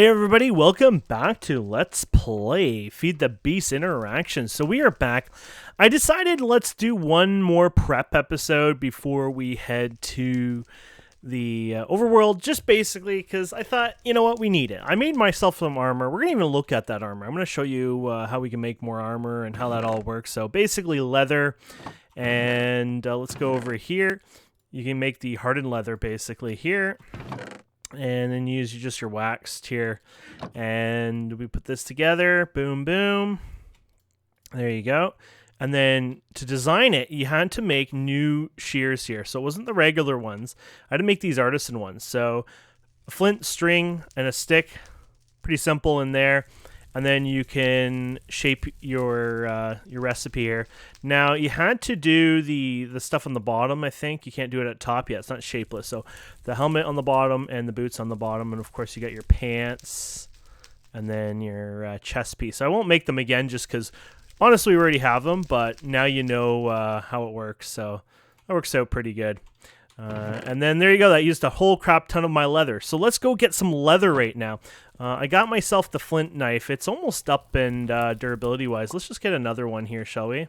Hey everybody, welcome back to Let's Play Feed the Beast Interactions. So we are back. I decided let's do one more prep episode before we head to the overworld, just basically because I thought, you know what, we need it. I made myself some armor. We're going to even look at that armor. I'm going to show you how we can make more armor and how that all works. So basically leather, and let's go over here. You can make the hardened leather basically here. And then use just your waxed here, and we put this together. Boom, boom. There you go. And then to design it, you had to make new shears here. So it wasn't the regular ones. I had to make these artisan ones. So a flint, string, and a stick. Pretty simple in there. And then you can shape your recipe here. Now you had to do the stuff on the bottom. I think you can't do it at top yet. It's not shapeless. So the helmet on the bottom and the boots on the bottom, and of course you got your pants, and then your chest piece. So I won't make them again just because honestly we already have them. But now you know how it works. So that works out pretty good. And then there you go. That used a whole crap ton of my leather. So let's go get some leather right now. I got myself the flint knife. It's almost up in durability-wise. Let's just get another one here, shall we?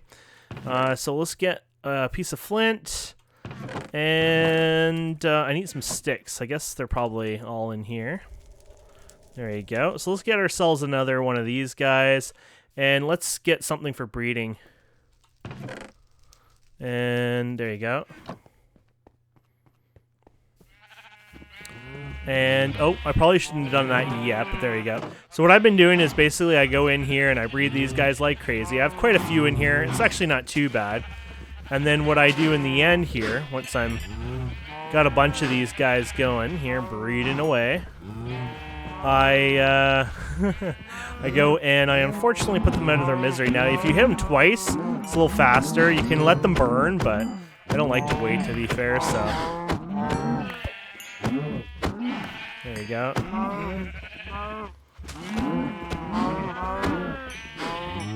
So let's get a piece of flint. And I need some sticks. I guess they're probably all in here. There you go. So let's get ourselves another one of these guys. And let's get something for breeding. And there you go. And, oh, I probably shouldn't have done that yet, but there you go. So what I've been doing is basically I go in here and I breed these guys like crazy. I have quite a few in here. It's actually not too bad. And then what I do in the end here, once I'm got a bunch of these guys going here, breeding away, I go and I unfortunately put them out of their misery. Now, if you hit them twice, it's a little faster. You can let them burn, but I don't like to wait, to be fair, so... There you go. I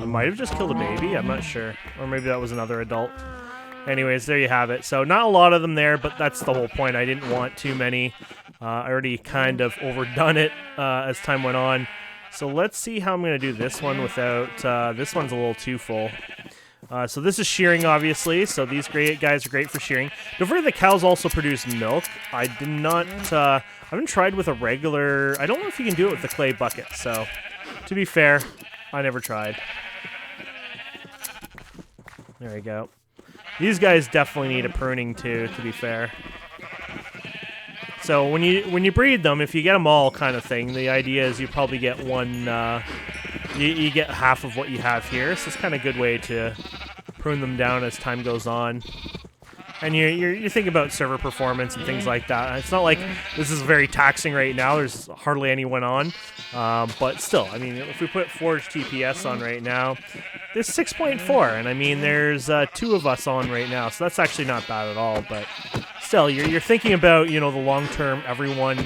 might have just killed a baby, I'm not sure. Or maybe that was another adult. Anyways, there you have it. So not a lot of them there, but that's the whole point. I didn't want too many. I already kind of overdone it as time went on. So let's see how I'm going to do this one without... this one's a little too full. So this is shearing, obviously, so these great guys are great for shearing. Don't forget the cows also produce milk. I did not, I haven't tried with a regular, I don't know if you can do it with the clay bucket, so to be fair, I never tried. There we go. These guys definitely need a pruning too, to be fair. So when you breed them, if you get them all kind of thing, the idea is you probably get one, you get half of what you have here, so it's kind of a good way to prune them down as time goes on. And you're thinking about server performance and things like that. It's not like this is very taxing right now. There's hardly anyone on. But still, I mean, if we put Forge TPS on right now, there's 6.4. And I mean, there's 2 of us on right now. So that's actually not bad at all. But still, you're thinking about, you know, the long term, everyone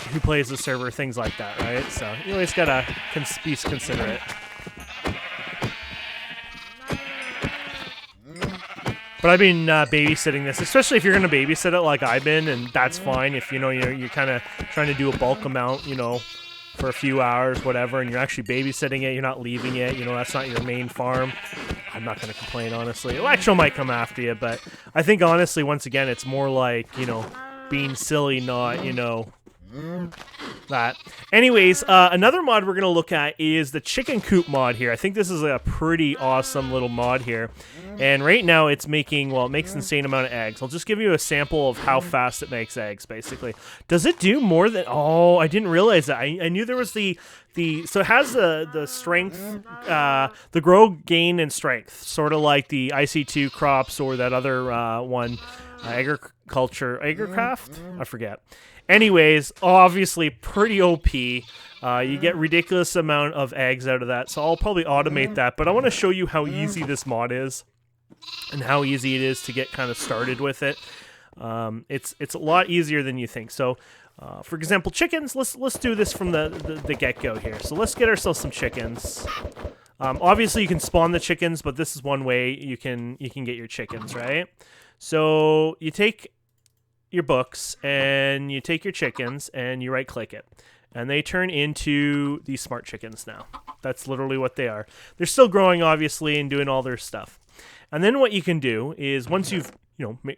who plays the server, things like that, right? So you always gotta be considerate. But I've been babysitting this, especially if you're gonna babysit it like I've been, and that's fine. If you know you're kind of trying to do a bulk amount, you know, for a few hours, whatever, and you're actually babysitting it, you're not leaving it. You know, that's not your main farm. I'm not gonna complain, honestly. Electro might come after you, but I think honestly, once again, it's more like, you know, being silly, not, you know, that. Anyways, another mod we're going to look at is the chicken coop mod here. I think this is a pretty awesome little mod here. And right now it's making, well, it makes an insane amount of eggs. I'll just give you a sample of how fast it makes eggs, basically. Does it do more than, oh, I didn't realize that. I knew there was so it has the strength, the grow, gain, and strength, sort of like the IC2 crops or that other one, Agricraft? I forget. Anyways, obviously pretty OP. You get ridiculous amount of eggs out of that, so I'll probably automate that. But I want to show you how easy this mod is and how easy it is to get kind of started with it. It's a lot easier than you think. So, for example, chickens. Let's do this from the get-go here. So let's get ourselves some chickens. Obviously, you can spawn the chickens, but this is one way you can get your chickens, right? So you take your books and you take your chickens and you right click it. And they turn into these smart chickens now. That's literally what they are. They're still growing, obviously, and doing all their stuff. And then what you can do is once you've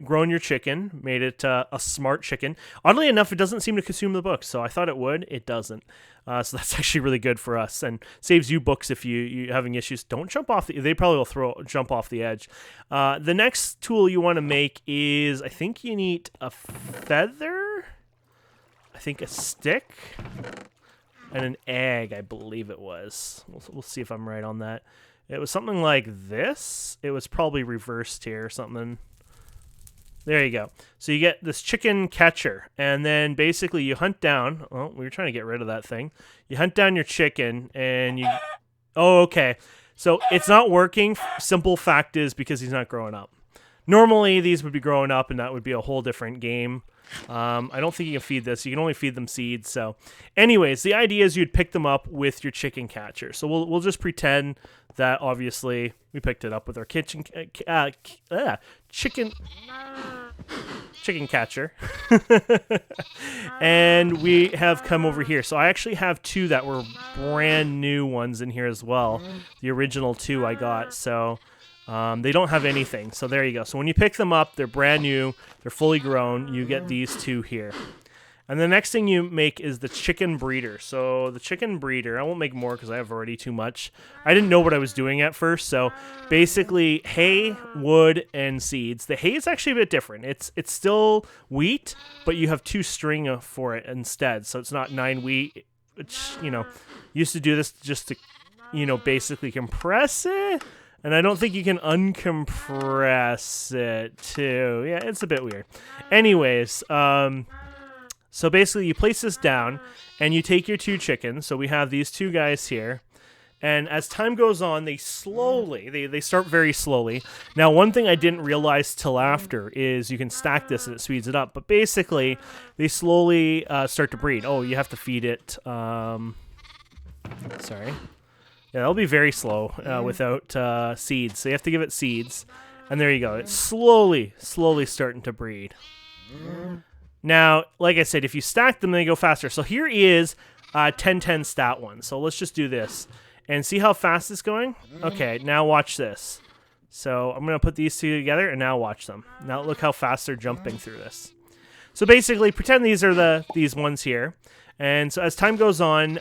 grown your chicken, made it a smart chicken. Oddly enough, it doesn't seem to consume the books, so I thought it would. It doesn't. So that's actually really good for us and saves you books if you're having issues. Don't jump off. They probably will jump off the edge. The next tool you want to make is, I think you need a feather. I think a stick and an egg, I believe it was. We'll see if I'm right on that. It was something like this. It was probably reversed here or something. There you go. So you get this chicken catcher, and then basically you hunt down. Oh, we were trying to get rid of that thing. You hunt down your chicken, and you. Oh, okay. So it's not working. Simple fact is because he's not growing up. Normally these would be growing up, and that would be a whole different game. I don't think you can feed this. You can only feed them seeds. So, anyways, the idea is you'd pick them up with your chicken catcher. So we'll just pretend that obviously we picked it up with our chicken catcher. And we have come over here. So I actually have two that were brand new ones in here as well. The original two I got. So they don't have anything. So there you go. So when you pick them up, they're brand new. They're fully grown. You get these two here. And the next thing you make is the chicken breeder. So the chicken breeder, I won't make more because I have already too much. I didn't know what I was doing at first. So basically hay, wood, and seeds. The hay is actually a bit different. It's still wheat, but you have 2 string for it instead. So it's not 9 wheat, which, used to do this just to, basically compress it. And I don't think you can uncompress it too. Yeah, it's a bit weird. Anyways, so basically you place this down and you take your 2 chickens. So we have these 2 guys here. And as time goes on, they start very slowly. Now, one thing I didn't realize till after is you can stack this and it speeds it up. But basically, they slowly start to breed. Oh, you have to feed it. Sorry. Yeah, that'll be very slow without seeds. So you have to give it seeds. And there you go. It's slowly starting to breed. Now, like I said, if you stack them, they go faster. So here is 10-10 stat 1. So let's just do this. And see how fast it's going? Okay, now watch this. So I'm going to put these 2 together, and now watch them. Now look how fast they're jumping through this. So basically, pretend these are these ones here. And so as time goes on,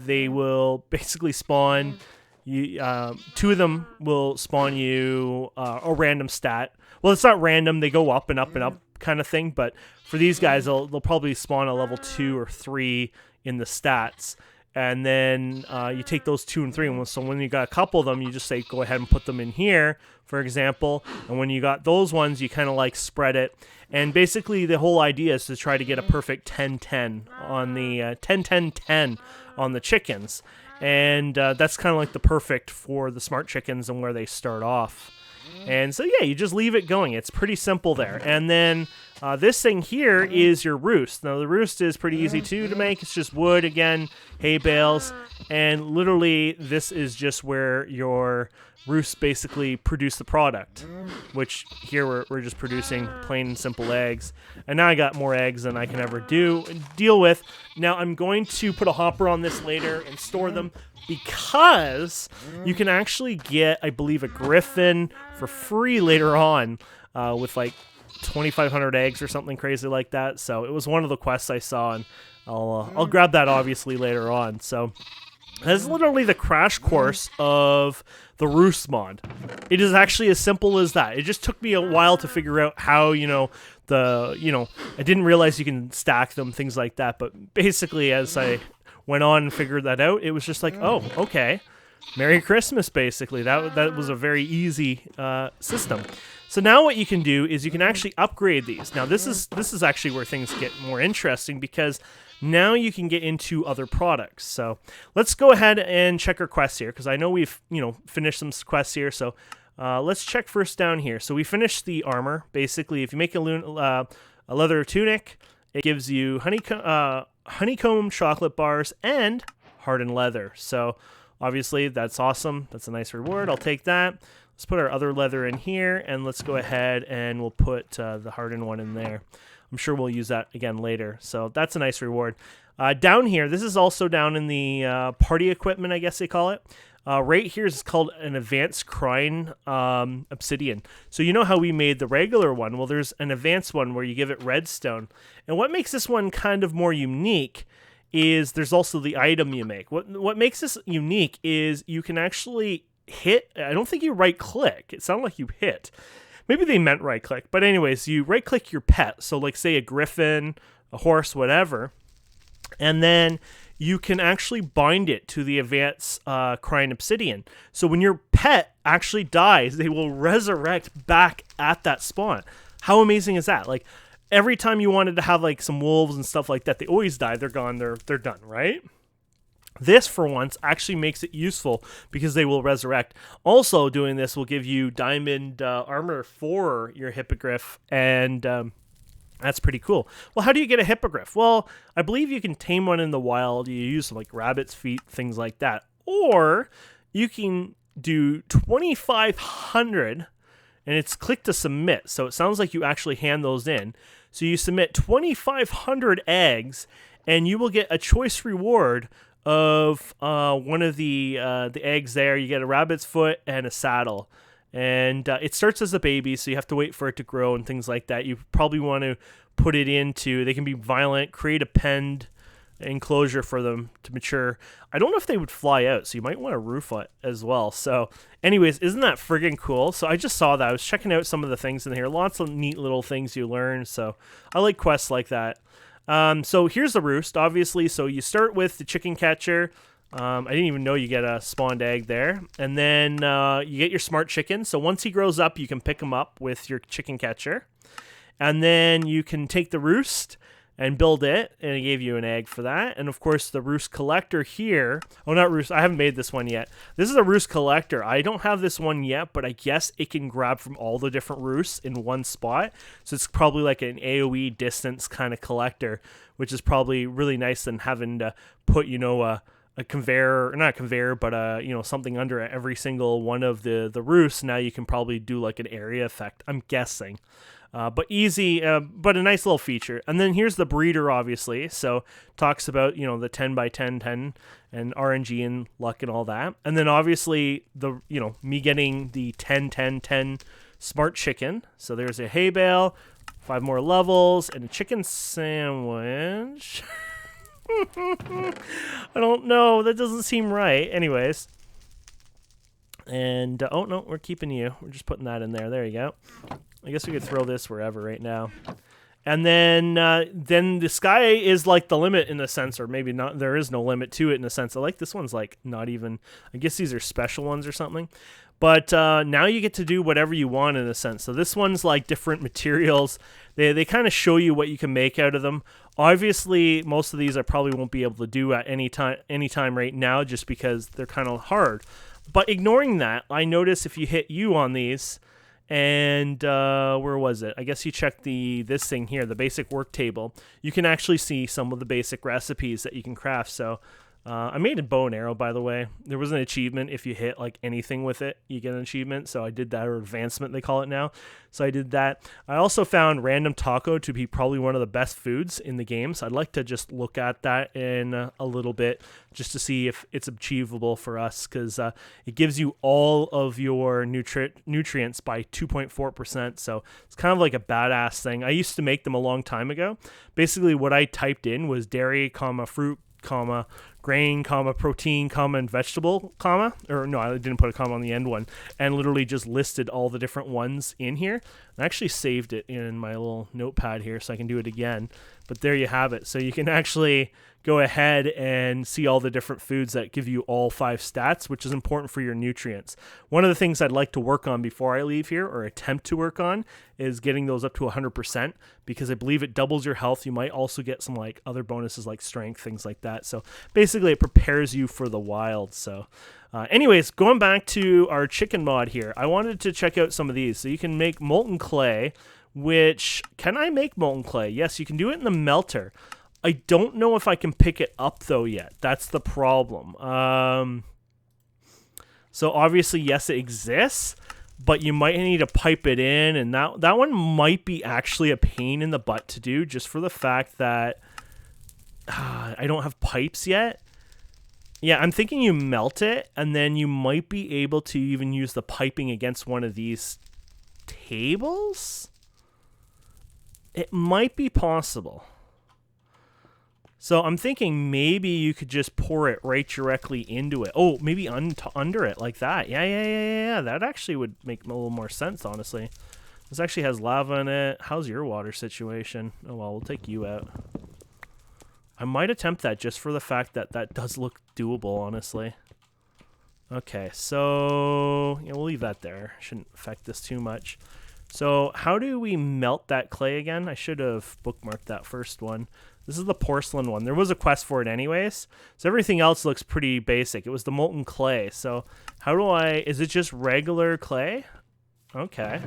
they will basically spawn. 2 of them will spawn you a random stat. Well, it's not random. They go up and up and up kind of thing. But for these guys, they'll probably spawn a level 2 or 3 in the stats. And then you take those 2 and 3. And so when you got a couple of them, you just say, go ahead and put them in here, for example. And when you got those ones, you kind of like spread it. And basically the whole idea is to try to get a perfect 10-10 on the 10-10-10 on the chickens. And that's kind of like the perfect for the smart chickens and where they start off. And so, yeah, you just leave it going. It's pretty simple there. And then this thing here is your roost. Now, the roost is pretty easy, too, to make. It's just wood, again, hay bales. And literally, this is just where your roosts basically produce the product, which here we're just producing plain and simple eggs. And now I got more eggs than I can ever deal with. Now, I'm going to put a hopper on this later and store them, because you can actually get, I believe, a griffin for free later on with like 2,500 eggs or something crazy like that. So it was one of the quests I saw, and I'll grab that obviously later on. So that's literally the crash course of the Roost mod. It is actually as simple as that. It just took me a while to figure out how, I didn't realize you can stack them, things like that. But basically, as I went on and figured that out, it was just like, oh, okay, Merry Christmas, basically. That was a very easy system. So now what you can do is you can actually upgrade these. Now this is actually where things get more interesting, because now you can get into other products. So let's go ahead and check our quests here, because I know we've finished some quests here. So let's check first down here. So we finished the armor. Basically, if you make a leather tunic, it gives you honeycomb chocolate bars and hardened leather. So obviously that's awesome. That's a nice reward. I'll take that. Let's put our other leather in here, and let's go ahead and we'll put the hardened one in there. I'm sure we'll use that again later. So that's a nice reward. Down here, this is also down in the party equipment, I guess they call it. Right here is called an advanced Crine Obsidian. So you know how we made the regular one? Well, there's an advanced one where you give it redstone. And what makes this one kind of more unique is there's also the item you make. What makes this unique is you can actually hit. I don't think you right click. It sounded like you hit. Maybe they meant right click. But anyways, you right click your pet. So like say a griffin, a horse, whatever. And then you can actually bind it to the advanced Crine Obsidian. So when your pet actually dies, they will resurrect back at that spawn. How amazing is that? Like every time you wanted to have like some wolves and stuff like that, they always die. They're gone. They're done, right? This, for once, actually makes it useful because they will resurrect. Also, doing this will give you diamond armor for your hippogriff, and that's pretty cool. Well, how do you get a hippogriff? Well, I believe you can tame one in the wild. You use like rabbit's feet, things like that. Or you can do 2,500, and it's click to submit. So it sounds like you actually hand those in. So you submit 2,500 eggs, and you will get a choice reward of one of the eggs there. You get a rabbit's foot and a saddle. And it starts as a baby, so you have to wait for it to grow and things like that. You probably want to put it into, they can be violent, create a penned enclosure for them to mature. I don't know if they would fly out, so you might want to roof it as well. So anyways, isn't that friggin' cool? So I just saw that. I was checking out some of the things in here. Lots of neat little things you learn. So I like quests like that. So here's the roost, obviously. So you start with the chicken catcher. I didn't even know you get a spawned egg there. And then you get your smart chicken. So once he grows up, you can pick him up with your chicken catcher. And then you can take the roost and build it. And it gave you an egg for that. And of course, the Roost Collector here. Oh, not Roost. I haven't made this one yet. This is a Roost Collector. I don't have this one yet, but I guess it can grab from all the different roosts in one spot. So it's probably like an AoE distance kind of collector, which is probably really nice than having to put, a conveyor, or not a conveyor, but something under every single one of the roosts. Now you can probably do like an area effect, I'm guessing. But easy, but a nice little feature. And then here's the breeder, obviously. So talks about, the 10 by 10, 10 and RNG and luck and all that. And then obviously me getting the 10, 10, 10 smart chicken. So there's a hay bale, 5 more levels, and a chicken sandwich. I don't know. That doesn't seem right. Anyways. And, oh, no, we're keeping you. We're just putting that in there. There you go. I guess we could throw this wherever right now. And then the sky is like the limit in a sense, or maybe not. There is no limit to it in a sense. I like this one's like not even, I guess these are special ones or something. But now you get to do whatever you want in a sense. So this one's like different materials. They kind of show you what you can make out of them. Obviously, most of these I probably won't be able to do at any time right now just because they're kind of hard. But ignoring that, I notice if you hit U on these, and where was it? I guess you check this thing here, the basic work table. You can actually see some of the basic recipes that you can craft. So I made a bow and arrow, by the way. There was an achievement. If you hit like anything with it, you get an achievement. So I did that, or advancement they call it now. So I did that. I also found random taco to be probably one of the best foods in the game. So I'd like to just look at that in a little bit just to see if it's achievable for us, because it gives you all of your nutrients by 2.4%. So it's kind of like a badass thing. I used to make them a long time ago. Basically what I typed in was dairy, fruit, grain, protein, and vegetable, or no, I didn't put a comma on the end one, and literally just listed all the different ones in here. I actually saved it in my little notepad here so I can do it again. But there you have it. So you can actually go ahead and see all the different foods that give you all 5 stats, which is important for your nutrients. One of the things I'd like to work on before I leave here, or attempt to work on, is getting those up to 100%, because I believe it doubles your health. You might also get some like other bonuses like strength, things like that. So basically it prepares you for the wild. So anyways, going back to our chicken mod here, I wanted to check out some of these. So you can make molten clay, which, can I make molten clay? Yes, you can do it in the melter. I don't know if I can pick it up though yet. That's the problem. So obviously, yes, it exists, but you might need to pipe it in, and that one might be actually a pain in the butt to do, just for the fact that I don't have pipes yet. Yeah, I'm thinking you melt it, and then you might be able to even use the piping against one of these tables? It might be possible. So I'm thinking maybe you could just pour it right directly into it. Oh, maybe under it like that. Yeah. That actually would make a little more sense, honestly. This actually has lava in it. How's your water situation? Oh, well, we'll take you out. I might attempt that just for the fact that that does look doable, honestly. Okay, so yeah, we'll leave that there. Shouldn't affect this too much. So how do we melt that clay again? I should have bookmarked that first one. This is the porcelain one. There was a quest for it anyways. So everything else looks pretty basic. It was the molten clay. So how do is it just regular clay? Okay.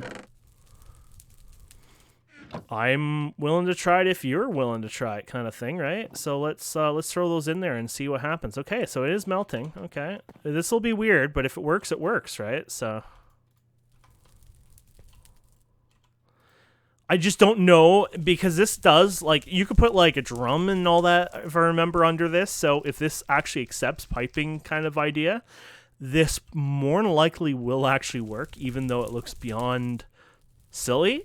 I'm willing to try it if you're willing to try it, kind of thing, right? So let's throw those in there and see what happens. Okay, so it is melting. Okay. This will be weird, but if it works, right? So I just don't know, because this does, like, you could put like a drum and all that, if I remember, under this. So if this actually accepts piping kind of idea, this more than likely will actually work, even though it looks beyond silly.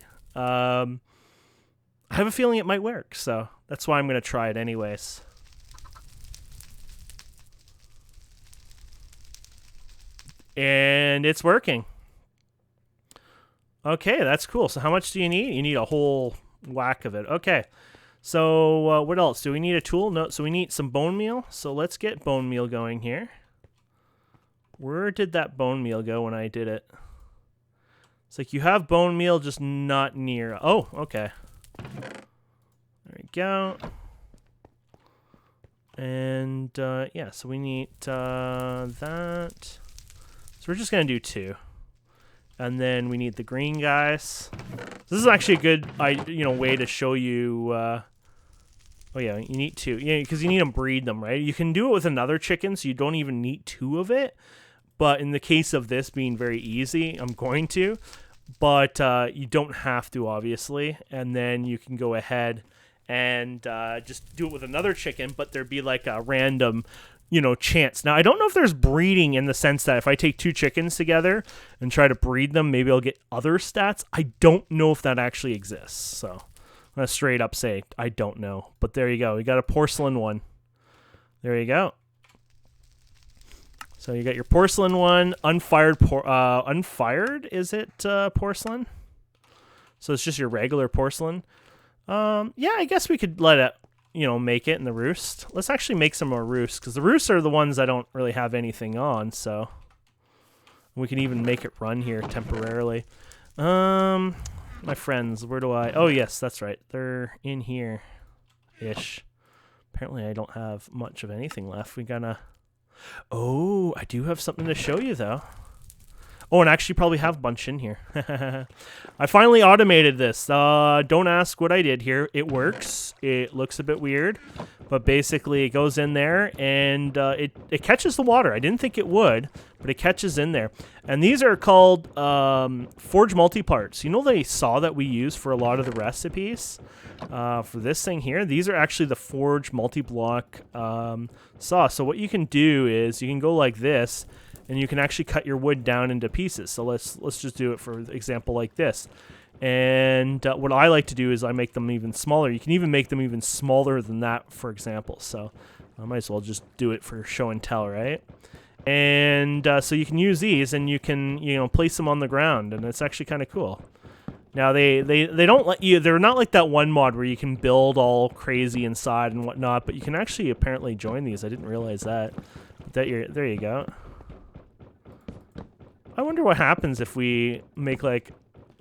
I have a feeling it might work, so that's why I'm going to try it anyways. And it's working. Okay, that's cool. So how much do you need? You need a whole whack of it. Okay. So what else? Do we need a tool? No. So we need some bone meal. So let's get bone meal going here. Where did that bone meal go when I did it? It's like you have bone meal, just not near. Oh, okay. There we go. And yeah, so we need that. So we're just gonna do 2, and then we need the green guys. This is actually a good, way to show you. Oh yeah, you need 2. Yeah, because you need to breed them, right? You can do it with another chicken, so you don't even need 2 of it. But in the case of this being very easy, I'm going to. But you don't have to, obviously. And then you can go ahead and just do it with another chicken, but there'd be like a random, chance. Now, I don't know if there's breeding in the sense that if I take 2 chickens together and try to breed them, maybe I'll get other stats. I don't know if that actually exists. So I'm going to straight up say I don't know. But there you go. We got a porcelain one. There you go. So you got your porcelain one, unfired, is it porcelain? So it's just your regular porcelain. Yeah, I guess we could let it, make it in the roost. Let's actually make some more roosts, because the roosts are the ones I don't really have anything on, so we can even make it run here temporarily. My friends, where do I? Oh, yes, that's right. They're in here-ish. Apparently I don't have much of anything left. We gotta... Oh, I do have something to show you, though. Oh, and I actually probably have a bunch in here. I finally automated this. Don't ask what I did here. It works. It looks a bit weird, but basically it goes in there and it catches the water. I didn't think it would, but it catches in there. And these are called Forge Multi-Parts. You know the saw that we use for a lot of the recipes? For this thing here, these are actually the Forge Multi-Block saw. So what you can do is you can go like this, and you can actually cut your wood down into pieces. So let's just do it for example like this. And what I like to do is I make them even smaller. You can even make them even smaller than that, for example. So I might as well just do it for show and tell, right? And so you can use these, and you can place them on the ground, and it's actually kind of cool. Now they don't let you. They're not like that one mod where you can build all crazy inside and whatnot, but you can actually apparently join these. I didn't realize that. There you go. I wonder what happens if we make like,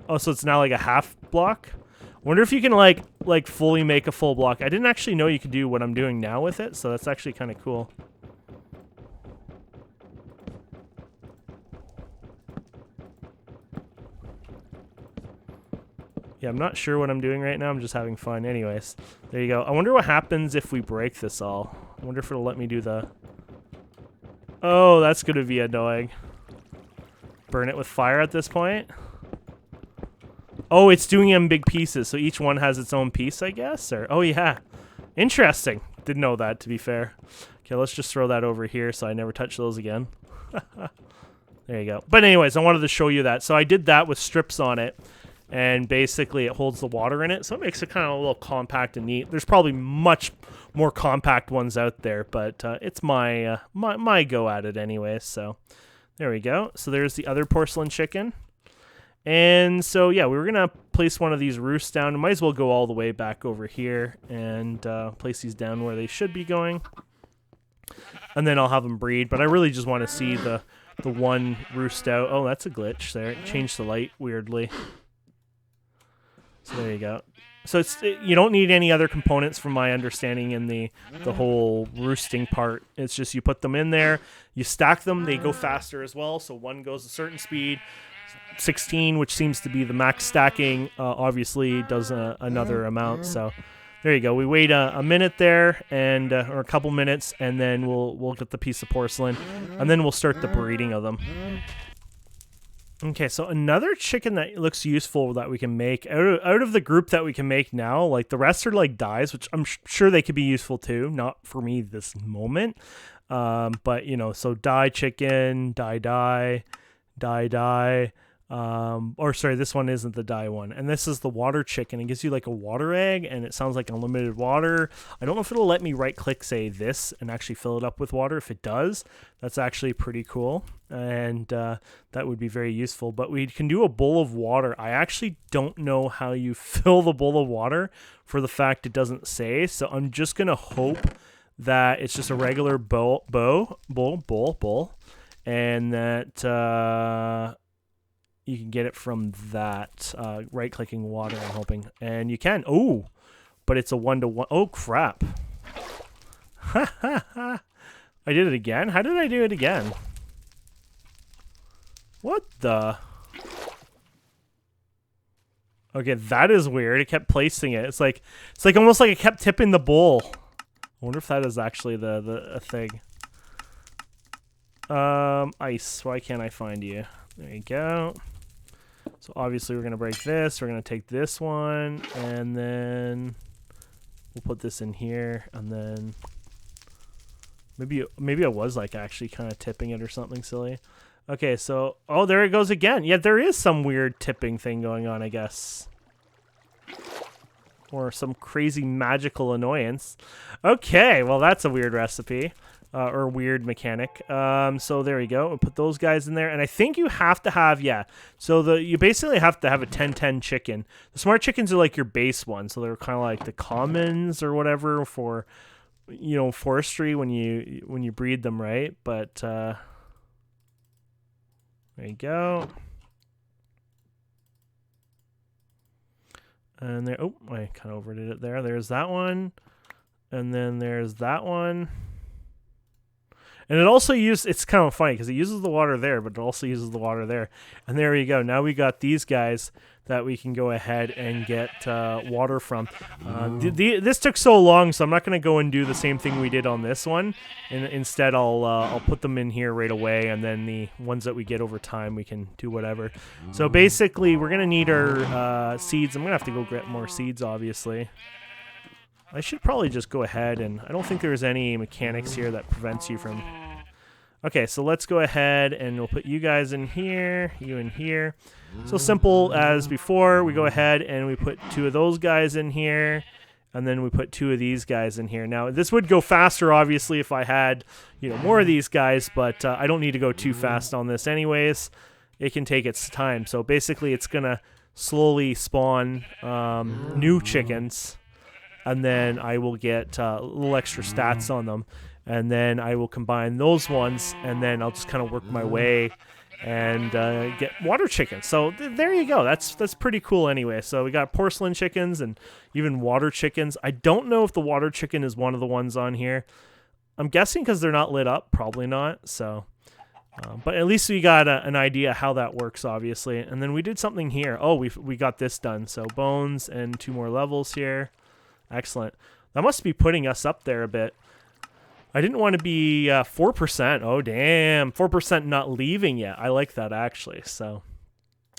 oh, so it's now like a half block. I wonder if you can like fully make a full block. I didn't actually know you could do what I'm doing now with it, so that's actually kind of cool. Yeah, I'm not sure what I'm doing right now. I'm just having fun. Anyways, there you go. I wonder what happens if we break this all. I wonder if it'll let me do the... Oh, that's going to be annoying. burn it with fire at this point. Oh, it's doing them in big pieces, so each one has its own piece, I guess? Or oh, yeah. Interesting. Didn't know that, to be fair. Okay, let's just throw that over here so I never touch those again. There you go. But anyways, I wanted to show you that. So I did that with strips on it, and basically it holds the water in it, so it makes it kind of a little compact and neat. There's probably much more compact ones out there, but it's my go at it anyway. So there we go. So there's the other porcelain chicken. And so, yeah, we were going to place one of these roosts down. We might as well go all the way back over here and place these down where they should be going. And then I'll have them breed. But I really just want to see the one roost out. Oh, that's a glitch there. It changed the light weirdly. So there you go. So you don't need any other components from my understanding in the whole roosting part. It's just you put them in there. You stack them. They go faster as well. So one goes a certain speed. 16, which seems to be the max stacking, obviously does another amount. So there you go. We wait a minute there, and or a couple minutes, and then we'll get the piece of porcelain, and then we'll start the breeding of them. Okay, so another chicken that looks useful that we can make out of the group that we can make now, like the rest are like dyes, which I'm sure they could be useful too. Not for me this moment, but you know, so dye chicken, dye. Or sorry, this one isn't the dye one, and this is the water chicken. It gives you like a water egg, and it sounds like unlimited water. I don't know if it'll let me right click, say this, and actually fill it up with water. If it does, that's actually pretty cool, and that would be very useful. But we can do a bowl of water. I actually don't know how you fill the bowl of water for the fact it doesn't say, so I'm just gonna hope that it's just a regular bowl, and that you can get it from that right-clicking water, I'm hoping. And you can. Oh, but it's a 1-to-1. Oh, crap. I did it again? How did I do it again? What the? Okay, that is weird. It kept placing it. It's like almost like it kept tipping the bowl. I wonder if that is actually a thing. Ice. Why can't I find you? There you go. So obviously we're going to break this. We're going to take this one, and then we'll put this in here, and then maybe I was like actually kind of tipping it or something silly. Okay, so oh, there it goes again. Yeah, there is some weird tipping thing going on, I guess. Or some crazy magical annoyance. Okay, well that's a weird recipe. Or weird mechanic. So there we go. We'll put those guys in there. And I think you have to have, yeah. So you basically have to have a 10-10 chicken. The smart chickens are like your base one. So they're kind of like the commons or whatever for, you know, forestry when you breed them, right? But there you go. And there, oh, I kind of overdid it there. There's that one. And then there's that one. And it also it's kind of funny because it uses the water there, but it also uses the water there. And there you go. Now we got these guys that we can go ahead and get water from. This took so long, so I'm not going to go and do the same thing we did on this one. And instead, I'll put them in here right away, and then the ones that we get over time, we can do whatever. So basically, we're going to need our seeds. I'm going to have to go get more seeds, obviously. I should probably just go ahead, and I don't think there's any mechanics here that prevents you from... Okay, so let's go ahead, and we'll put you guys in here, you in here. So simple as before, we go ahead, and we put 2 of those guys in here, and then we put 2 of these guys in here. Now, this would go faster, obviously, if I had, you know, more of these guys, but I don't need to go too fast on this anyways. It can take its time. So basically, it's going to slowly spawn new chickens, and then I will get little extra stats on them, and then I will combine those ones, and then I'll just kind of work my way and get water chickens. So there you go. That's pretty cool anyway. So we got porcelain chickens and even water chickens. I don't know if the water chicken is one of the ones on here. I'm guessing because they're not lit up. Probably not. So, but at least we got an idea how that works, obviously. And then we did something here. Oh, we got this done. So bones and 2 more levels here. Excellent. That must be putting us up there a bit. I didn't want to be 4%. Oh, damn. 4% not leaving yet. I like that, actually. So,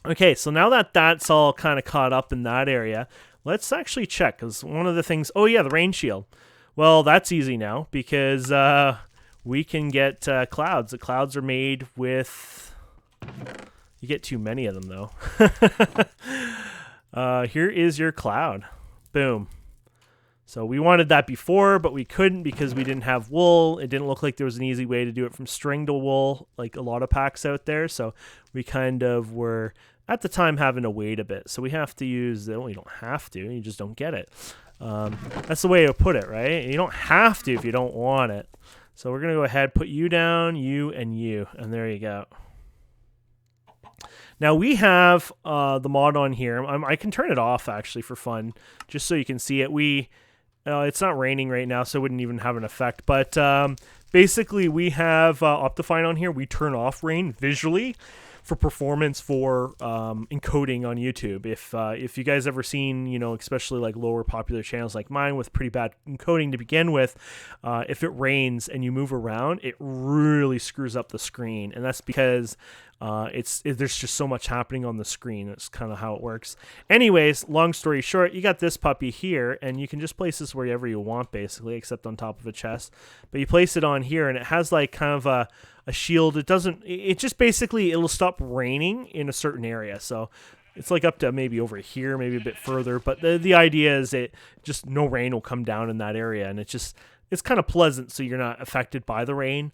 okay, so now that that's all kind of caught up in that area, let's actually check. Because one of the things... Oh, yeah, the rain shield. Well, that's easy now because we can get clouds. The clouds are made with... You get too many of them, though. Here is your cloud. Boom. So we wanted that before, but we couldn't because we didn't have wool. It didn't look like there was an easy way to do it from string to wool, like a lot of packs out there. So we kind of were, at the time, having to wait a bit. So we have to use, well, you don't have to, you just don't get it. That's the way to put it, right? You don't have to if you don't want it. So we're going to go ahead, put you down, you, and there you go. Now we have the mod on here. I can turn it off, actually, for fun, just so you can see it. It's not raining right now, so it wouldn't even have an effect. But basically, we have Optifine on here. We turn off rain visually for performance for encoding on YouTube. If you guys ever seen, especially like lower popular channels like mine with pretty bad encoding to begin with, if it rains and you move around, it really screws up the screen, and that's because there's just so much happening on the screen. That's kind of how it works. Anyways, long story short, you got this puppy here, and you can just place this wherever you want, basically, except on top of a chest. But you place it on here, and it has like kind of a shield. It just basically, it'll stop raining in a certain area. So it's like up to maybe over here, maybe a bit further. But the idea is no rain will come down in that area, and it's kind of pleasant, so you're not affected by the rain.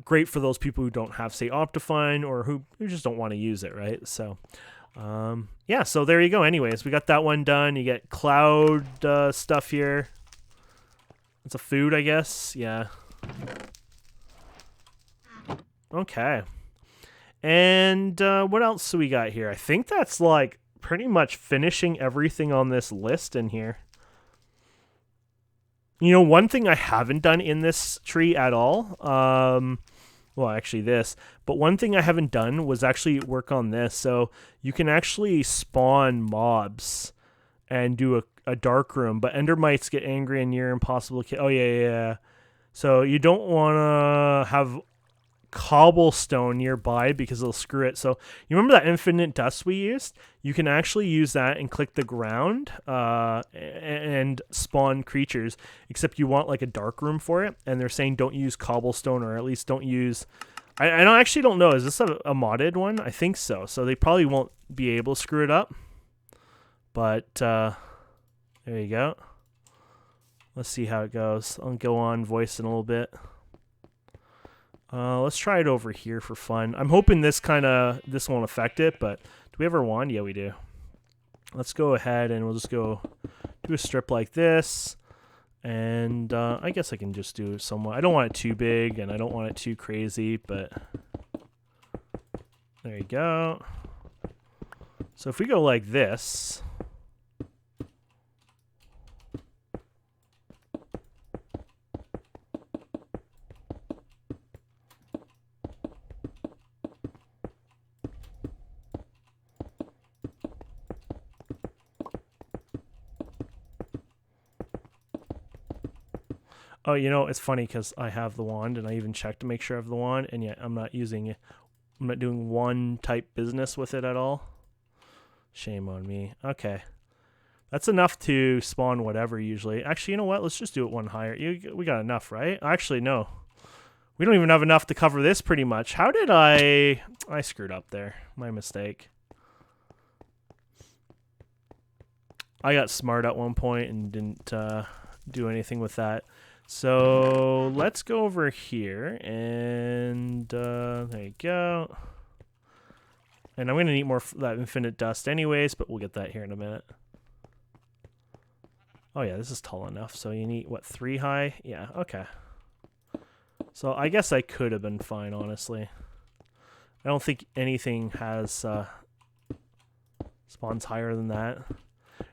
Great for those people who don't have, say, Optifine, or who just don't want to use it, right? So, yeah, so there you go. Anyways, we got that one done. You get cloud stuff here. It's a food, I guess. Yeah. Okay. And what else do we got here? I think that's, like, pretty much finishing everything on this list in here. One thing I haven't done in this tree at all, well, actually this, but one thing I haven't done was actually work on this. So you can actually spawn mobs and do a dark room, but ender mites get angry and near impossible. Oh, yeah. So you don't want to have cobblestone nearby because it'll screw it. So you remember that infinite dust we used? You can actually use that and click the ground and spawn creatures, except you want like a dark room for it, and they're saying don't use cobblestone, or at least don't use... I actually don't know. Is this a modded one? I think so. So they probably won't be able to screw it up. But there you go. Let's see how it goes. I'll go on voice in a little bit. Let's try it over here for fun. I'm hoping this won't affect it, but do we have our wand? Yeah, we do. Let's go ahead and we'll just go do a strip like this. And I guess I can just do it somewhat. I don't want it too big and I don't want it too crazy, but there you go. So if we go like this... Oh, it's funny because I have the wand, and I even checked to make sure I have the wand, and yet I'm not using it. I'm not doing one type business with it at all. Shame on me. Okay. That's enough to spawn whatever usually. Actually, you know what? Let's just do it one higher. We got enough, right? Actually, no. We don't even have enough to cover this pretty much. How did I screwed up there. My mistake. I got smart at one point and didn't do anything with that. So let's go over here, and there you go. And I'm going to need more of that infinite dust anyways, but we'll get that here in a minute. Oh yeah, this is tall enough. So you need, what, 3 high? Yeah, okay. So I guess I could have been fine, honestly. I don't think anything has spawns higher than that.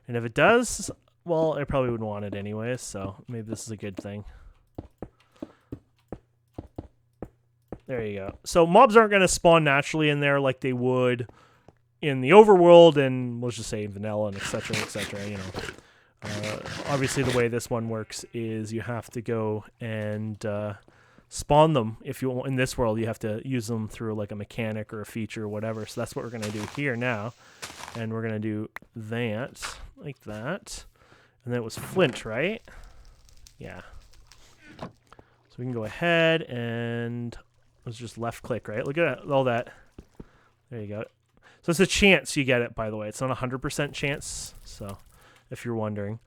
And if it does... Well, I probably wouldn't want it anyways, so maybe this is a good thing. There you go. So mobs aren't going to spawn naturally in there like they would in the overworld and, let's just say, vanilla and etc., etc., Obviously, the way this one works is you have to go and spawn them. If you in this world, you have to use them through like a mechanic or a feature or whatever. So that's what we're gonna do here now, and we're gonna do that like that, and then it was flint, right? Yeah. So we can go ahead and let's just left click, right? Look at all that. There you go. So it's a chance you get it, by the way. It's not 100% chance. So if you're wondering.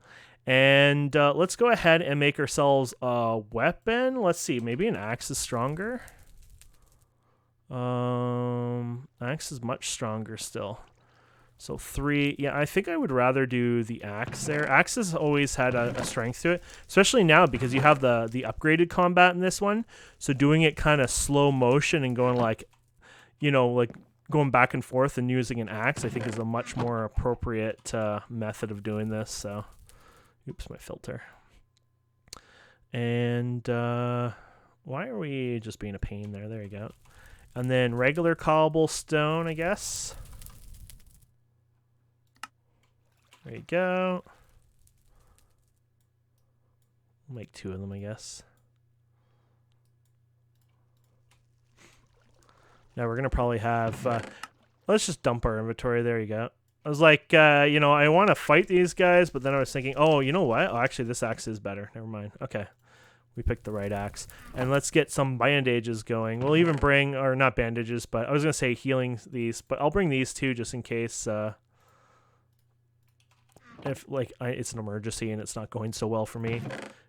And let's go ahead and make ourselves a weapon. Let's see. Maybe an axe is stronger. Axe is much stronger still. So 3. Yeah, I think I would rather do the axe there. Axe has always had a strength to it, especially now because you have the upgraded combat in this one. So doing it kind of slow motion and going like, you know, like going back and forth and using an axe, I think is a much more appropriate method of doing this. So. Oops, my filter. And why are we just being a pain there? There you go. And then regular cobblestone, I guess. There you go. We'll make 2 of them, I guess. Now we're going to probably have... let's just dump our inventory. There you go. I was like, you know, I want to fight these guys, but then I was thinking, oh, you know what? Oh, actually, this axe is better. Never mind. Okay. We picked the right axe. And let's get some bandages going. We'll even bring, or not bandages, but I was going to say healing these, but I'll bring these too just in case if, like, it's an emergency and it's not going so well for me.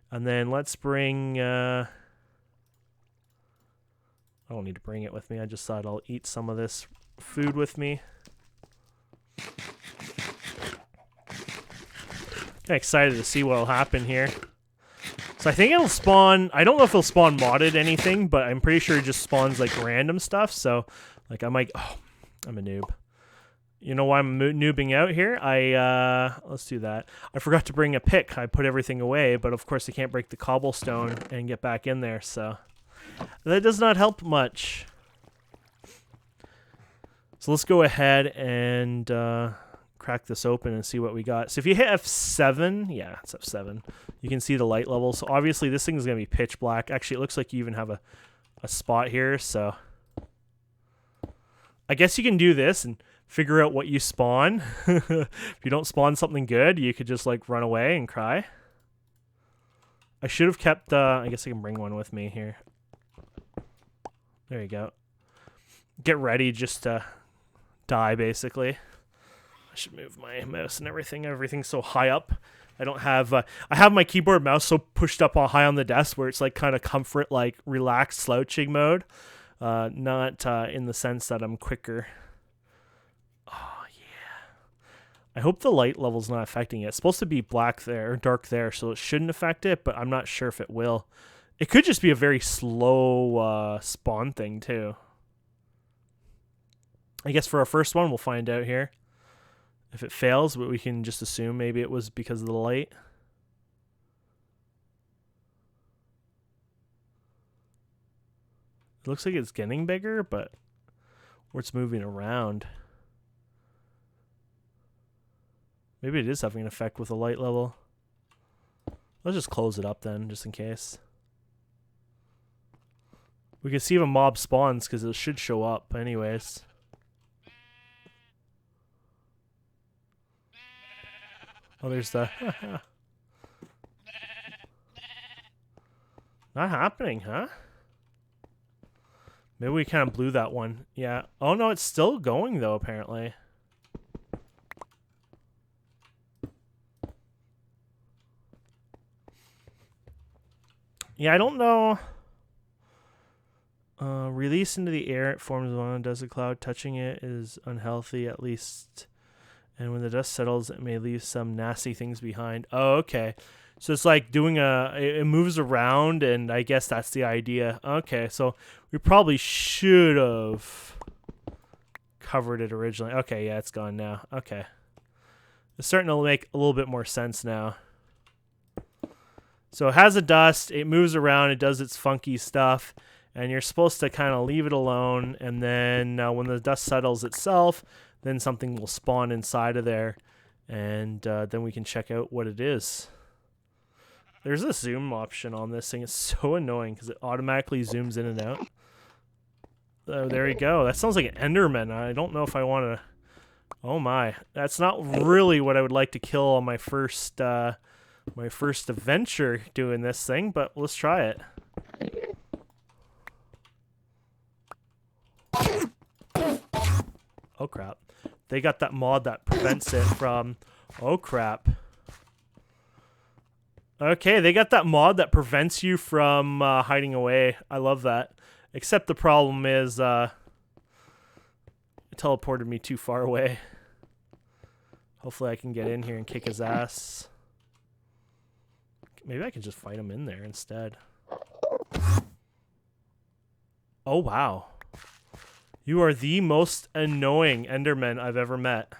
And then let's bring, I don't need to bring it with me. I just thought I'll eat some of this food with me. Kinda excited to see what'll happen here. So I think it'll spawn, I don't know if it'll spawn modded anything, but I'm pretty sure it just spawns like random stuff. So like I might, oh, I'm a noob. You know why I'm noobing out here? Let's do that. I forgot to bring a pick. I put everything away, but of course I can't break the cobblestone and get back in there. So that does not help much. So let's go ahead and crack this open and see what we got. So if you hit F7, yeah, it's F7, you can see the light level. So obviously this thing is going to be pitch black. Actually, it looks like you even have a spot here. So I guess you can do this and figure out what you spawn. If you don't spawn something good, you could just like run away and cry. I should have kept, I guess I can bring one with me here. There you go. Get ready just to die, basically. I should move my mouse and everything. Everything's so high up. I don't have, I have my keyboard mouse so pushed up all high on the desk where it's like kind of comfort, like relaxed slouching mode. Not in the sense that I'm quicker. Oh, yeah. I hope the light level's not affecting it. It's supposed to be black there, or dark there, so it shouldn't affect it, but I'm not sure if it will. It could just be a very slow spawn thing, too. I guess for our first one, we'll find out here. If it fails, we can just assume maybe it was because of the light. It looks like it's getting bigger, but or it's moving around. Maybe it is having an effect with the light level. Let's just close it up then, just in case. We can see if a mob spawns because it should show up anyways. Oh, there's the... Not happening, huh? Maybe we kind of blew that one. Yeah. Oh, no, it's still going, though, apparently. Yeah, I don't know. Release into the air, it forms one desert cloud. Touching it is unhealthy, at least. And when the dust settles, it may leave some nasty things behind. Oh, okay. So it's like doing it moves around, and I guess that's the idea. Okay, so we probably should have covered it originally. Okay, yeah, it's gone now. Okay. It's starting to make a little bit more sense now. So it has a dust, it moves around, it does its funky stuff, and you're supposed to kind of leave it alone, and then when the dust settles itself, then something will spawn inside of there. and then we can check out what it is. There's a zoom option on this thing. It's so annoying because it automatically zooms in and out. Oh, there you go. That sounds like an Enderman. I don't know if I want to... Oh my. That's not really what I would like to kill on my first adventure doing this thing, but let's try it. Oh crap. They got that mod that prevents it from... Oh crap. Okay, they got that mod that prevents you from hiding away. I love that. Except the problem is it teleported me too far away. Hopefully I can get in here and kick his ass. Maybe I can just fight him in there instead. Oh, wow. You are the most annoying Enderman I've ever met.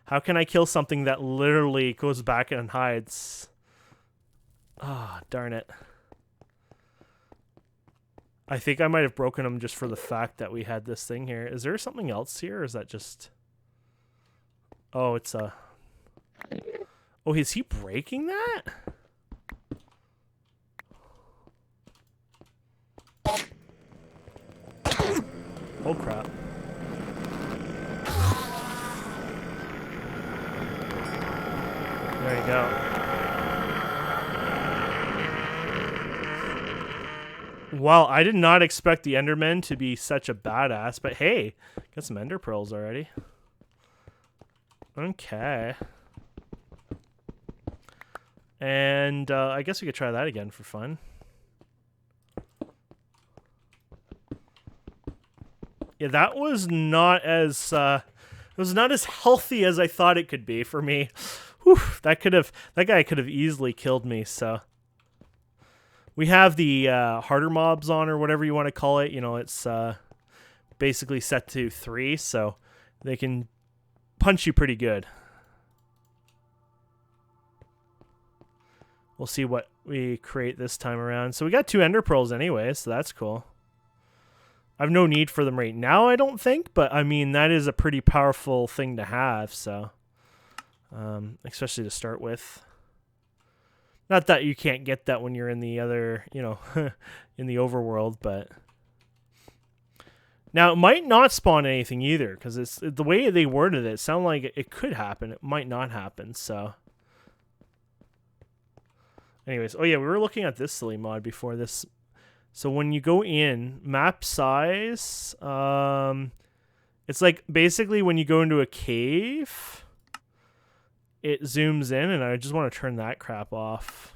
How can I kill something that literally goes back and hides? Ah, oh, darn it. I think I might have broken him just for the fact that we had this thing here. Is there something else here, or is that just... Oh, it's a... Oh, is he breaking that? Oh, crap. There you go. Wow, I did not expect the Enderman to be such a badass, but hey, got some Ender Pearls already. Okay. And I guess we could try that again for fun. Yeah, that was not as healthy as I thought it could be for me. Whew, that guy could have easily killed me, so. We have the harder mobs on, or whatever you want to call it. You know, it's basically set to 3, so they can punch you pretty good. We'll see what we create this time around. So we got 2 Ender Pearls anyway, so that's cool. I have no need for them right now, I don't think, but I mean, that is a pretty powerful thing to have, so especially to start with. Not that you can't get that when you're in the other, you know, in the overworld, but... Now, it might not spawn anything either, because it's the way they worded it, it sounded like it could happen. It might not happen, so... Anyways, oh yeah, we were looking at this silly mod before this. So when you go in, map size, it's like basically when you go into a cave... It zooms in, and I just want to turn that crap off.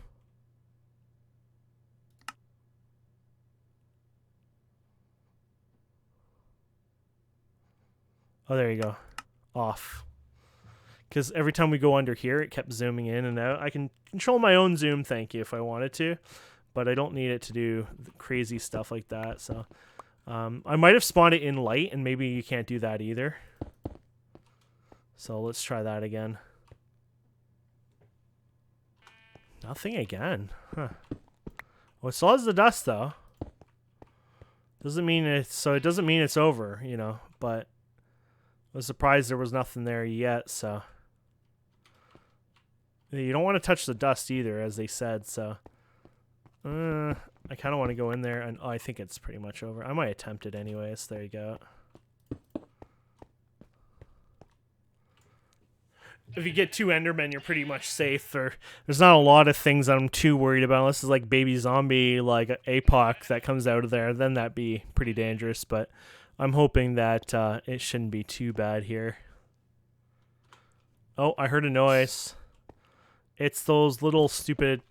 Oh, there you go. Off. Because every time we go under here, it kept zooming in and out. I can control my own zoom, thank you, if I wanted to. But I don't need it to do crazy stuff like that. So I might have spawned it in light, and maybe you can't do that either. So let's try that again. Nothing again. Huh. Well, it still has the dust though. Doesn't mean it's so. It doesn't mean it's over, you know. But I was surprised there was nothing there yet. So you don't want to touch the dust either, as they said. So I kind of want to go in there, and oh, I think it's pretty much over. I might attempt it anyways. There you go. If you get 2 Endermen, you're pretty much safe. There's not a lot of things I'm too worried about, unless it's like baby zombie, like APOC that comes out of there. Then that'd be pretty dangerous, but I'm hoping that it shouldn't be too bad here. Oh, I heard a noise. It's those little stupid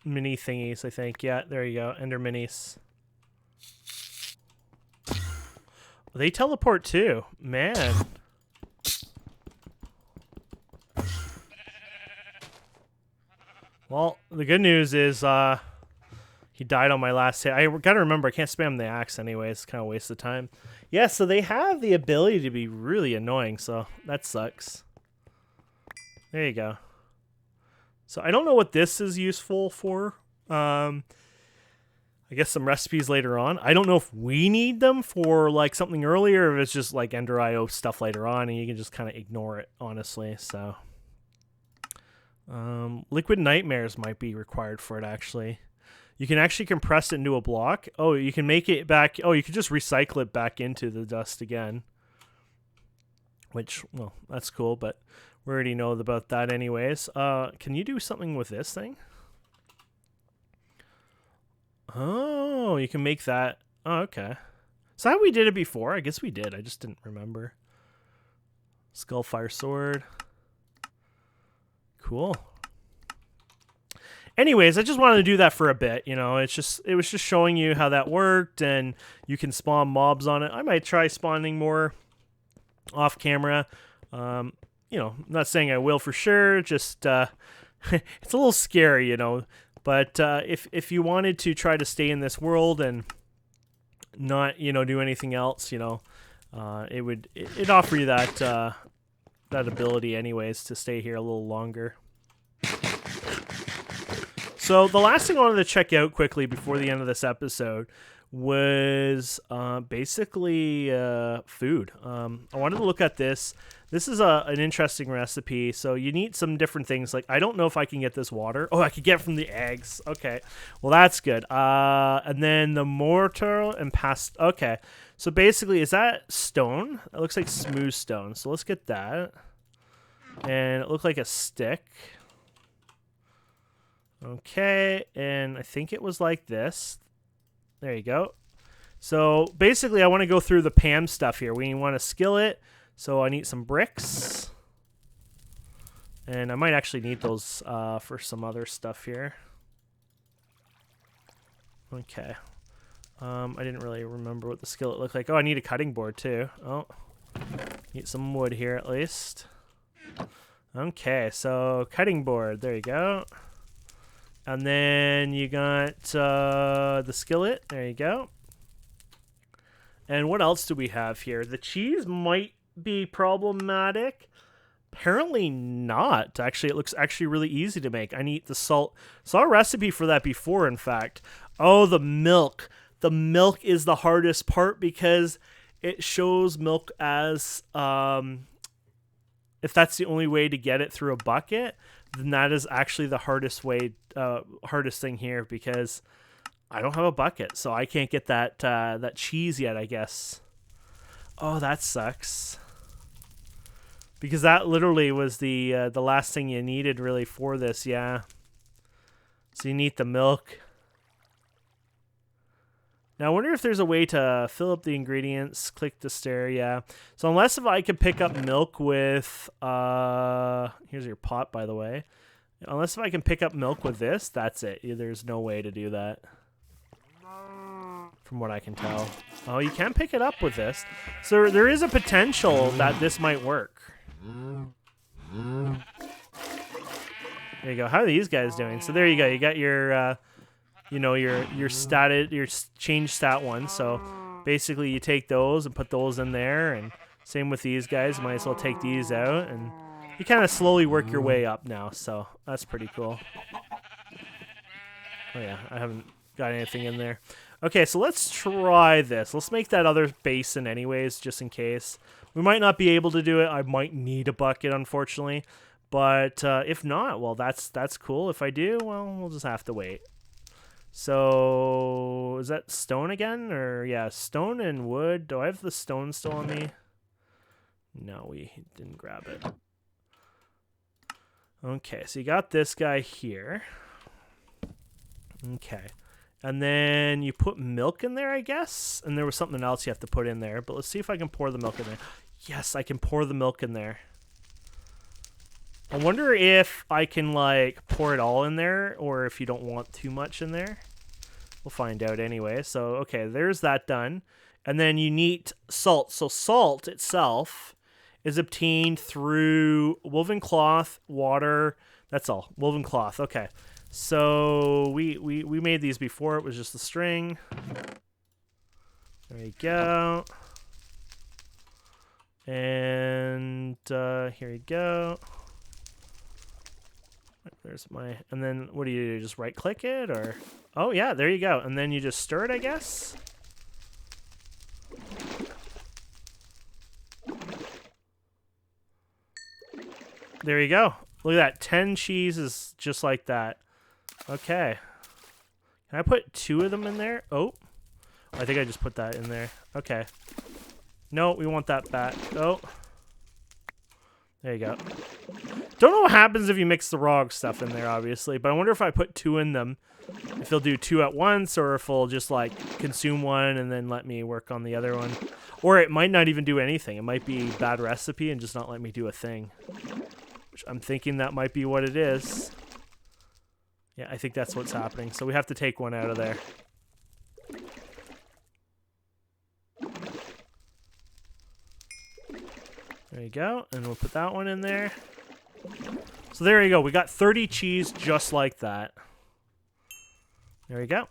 mini thingies, I think. Yeah, there you go. Ender minis. They teleport too. Man. Well, the good news is he died on my last hit. I gotta remember, I can't spam the axe anyways. It's kind of a waste of time. Yeah, so they have the ability to be really annoying, so that sucks. There you go. So I don't know what this is useful for. I I guess some recipes later on. I don't know if we need them for like something earlier, or if it's just like Ender IO stuff later on, and you can just kind of ignore it, honestly. So, Liquid Nightmares might be required for it, actually. You can actually compress it into a block. Oh, you can make it back. Oh, you can just recycle it back into the dust again. Which, well, that's cool, but we already know about that anyways. Can you do something with this thing? Oh, you can make that. Oh, okay. Is that how we did it before? I guess we did. I just didn't remember. Skullfire sword. Cool. Anyways, I just wanted to do that for a bit. You know, it was just showing you how that worked, and you can spawn mobs on it. I might try spawning more off camera. You know, I'm not saying I will for sure. Just it's a little scary, you know. But if you wanted to try to stay in this world and not, you know, do anything else, you know, it'd offer you that that ability anyways to stay here a little longer. So the last thing I wanted to check out quickly before the end of this episode was basically food. I wanted to look at this. This is an interesting recipe. So you need some different things. Like, I don't know if I can get this water. Oh, I could get it from the eggs. Okay. Well, that's good. And then the mortar and past. Okay. So basically, is that stone? It looks like smooth stone. So let's get that. And it looked like a stick. Okay. And I think it was like this. There you go. So basically, I want to go through the Pam stuff here. We want a skillet. So I need some bricks. And I might actually need those for some other stuff here. Okay. I didn't really remember what the skillet looked like. Oh, I need a cutting board too. Oh, need some wood here at least. Okay, so cutting board. There you go. And then you got the skillet. There you go. And what else do we have here? The cheese might be problematic. Apparently not. Actually, it looks actually really easy to make. I need the salt. Saw a recipe for that before, in fact. Oh, the milk. The milk is the hardest part because it shows milk as if that's the only way to get it through a bucket, then that is actually the hardest way, hardest thing here, because I don't have a bucket, so I can't get that that cheese yet, I guess. Oh, that sucks. Because that literally was the last thing you needed really for this, yeah. So you need the milk. Now, I wonder if there's a way to fill up the ingredients. Click the stair, yeah. So unless if I could pick up milk with... here's your pot, by the way. Unless if I can pick up milk with this, that's it. There's no way to do that. From what I can tell. Oh, you can pick it up with this. So there is a potential that this might work. There you go. How are these guys doing? So there you go. You got your... you know, your statted, your change stat one. So basically you take those and put those in there, and same with these guys. You might as well take these out, and you kind of slowly work your way up now. So that's pretty cool. Oh yeah, I haven't got anything in there. Okay, so let's try this. Let's make that other basin anyways, just in case. We might not be able to do it. I might need a bucket, unfortunately. But if not, well, that's cool. If I do, well, we'll just have to wait. So, is that stone again? Or, yeah, stone and wood. Do I have the stone still on me? No, we didn't grab it. Okay, so you got this guy here. Okay. And then you put milk in there, I guess? And there was something else you have to put in there. But let's see if I can pour the milk in there. Yes, I can pour the milk in there. I wonder if I can, like, pour it all in there, or if you don't want too much in there. We'll find out anyway. So, okay, there's that done. And then you need salt. So salt itself is obtained through woven cloth, water. That's all. Woven cloth. Okay. So we made these before. It was just the string. There you go. And here you go. There's my, and then what do? Just right click it or? Oh yeah, there you go. And then you just stir it, I guess. There you go. Look at that. 10 cheeses just like that. Okay. Can I put 2 of them in there? Oh. I think I just put that in there. Okay. No, we want that back. Oh. There you go. Don't know what happens if you mix the wrong stuff in there, obviously, but I wonder if I put 2 in them, if he'll do 2 at once, or if he'll just, like, consume one and then let me work on the other one. Or it might not even do anything. It might be a bad recipe and just not let me do a thing. Which I'm thinking that might be what it is. Yeah, I think that's what's happening. So we have to take one out of there. There you go. And we'll put that one in there. So there you go. We got 30 cheese just like that. There you go.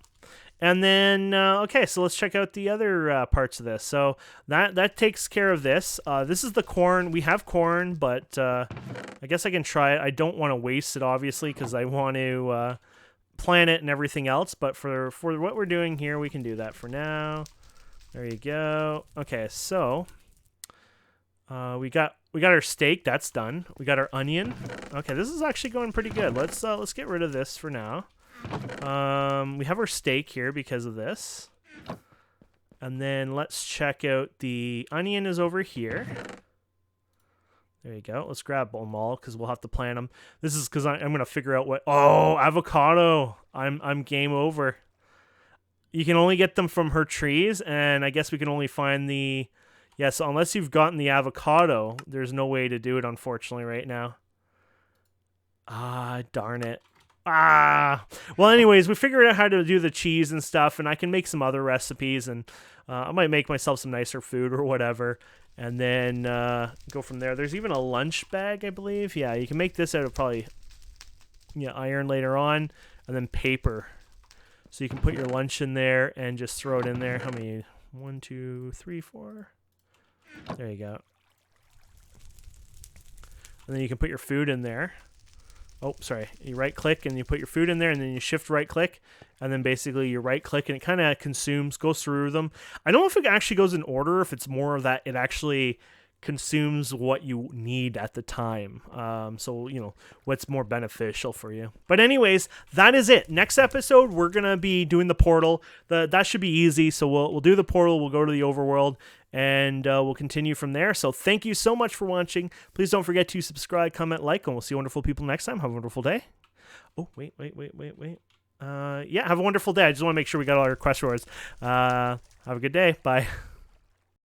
And then, okay, so let's check out the other parts of this. So that takes care of this. This is the corn. We have corn, but I guess I can try it. I don't want to waste it, obviously, because I want to plant it and everything else. But for what we're doing here, we can do that for now. There you go. Okay, so we got our steak. That's done. We got our onion. Okay, this is actually going pretty good. Let's get rid of this for now. We have our steak here because of this. And then let's check out the onion is over here. There you go. Let's grab them all because we'll have to plant them. This is because I'm going to figure out what... Oh, avocado. I'm game over. You can only get them from her trees, and I guess we can only find the... Yeah, so unless you've gotten the avocado, there's no way to do it, unfortunately, right now. Ah, darn it. Ah, well, anyways, we figured out how to do the cheese and stuff, and I can make some other recipes, and I might make myself some nicer food or whatever, and then go from there. There's even a lunch bag, I believe. Yeah, you can make this out of probably iron later on, and then paper. So you can put your lunch in there and just throw it in there. How many? 1, 2, 3, 4. There you go. And then you can put your food in there. Oh, sorry. You right click and you put your food in there, and then you shift right click, and then basically you right click and it kind of consumes, goes through them. I don't know if it actually goes in order, if it's more of that it actually consumes what you need at the time. So, what's more beneficial for you. But anyways, that is it. Next episode, we're going to be doing the portal. That should be easy. So we'll do the portal. We'll go to the overworld, and we'll continue from there. So thank you so much for watching. Please don't forget to subscribe, comment, like, and we'll see wonderful people next time. Have a wonderful day. Oh, wait. Yeah, have a wonderful day. I just want to make sure we got all our quest rewards. Have a good day. Bye.